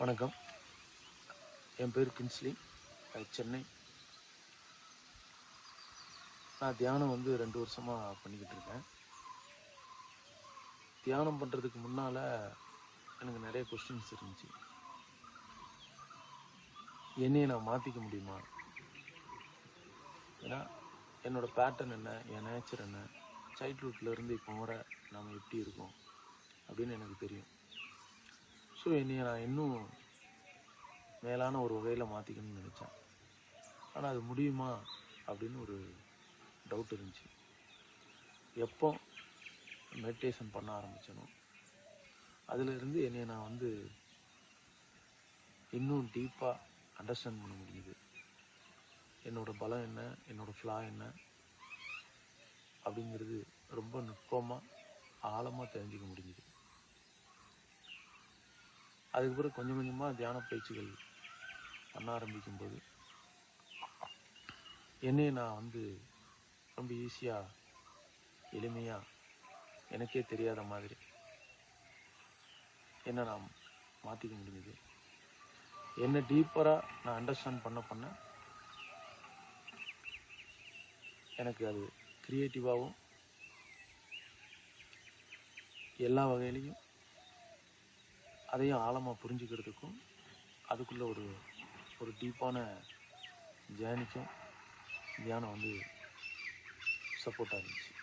வணக்கம். என் பேர் கின்ஸ்லி. சென்னை. நான் தியானம் 2 வருஷமாக பண்ணிக்கிட்டு இருக்கேன். தியானம் பண்ணுறதுக்கு முன்னால் எனக்கு நிறைய கொஸ்டின்ஸ் இருந்துச்சு. என்னையை நான் மாற்றிக்க முடியுமா? ஏன்னா என்னோடய பேட்டர்ன் என்ன, என் நேச்சர் என்ன, சைல்ட்ஹுட்லேருந்து இப்போ வர நாம் எப்படி இருக்கோம் அப்படின்னு எனக்கு தெரியும். ஸோ என்னையை நான் இன்னும் மேலான ஒரு வகையில் மாற்றிக்கணும்னு நினச்சேன். ஆனால் அது முடியுமா அப்படின்னு ஒரு டவுட் இருந்துச்சு. எப்போ மெடிடேஷன் பண்ண ஆரம்பித்தனோ அதிலிருந்து என்னை நான் இன்னும் டீப்பாக அண்டர்ஸ்டாண்ட் பண்ண முடியுது. என்னோடய பலம் என்ன, என்னோடய ஃப்ளா என்ன அப்படிங்கிறது ரொம்ப நுட்பமாக ஆழமாக தெரிஞ்சுக்க முடிஞ்சுது. அதுக்கப்புறம் கொஞ்சம் கொஞ்சமாக தியான பயிற்சிகள் பண்ண ஆரம்பிக்கும்போது என்னையை நான் ரொம்ப ஈஸியாக, எளிமையாக, எனக்கே தெரியாத மாதிரி என்ன நான் மாற்றிக்க முடிஞ்சுது. என்ன டீப்பராக நான் அண்டர்ஸ்டாண்ட் பண்ண எனக்கு அது க்ரியேட்டிவாகவும் எல்லா வகையிலையும் அதையும் ஆழமாக புரிஞ்சுக்கிறதுக்கும் அதுக்குள்ளே ஒரு டீப்பான ஜேர்னிக்கும் தியானம் சப்போர்ட்டாக இருந்துச்சு.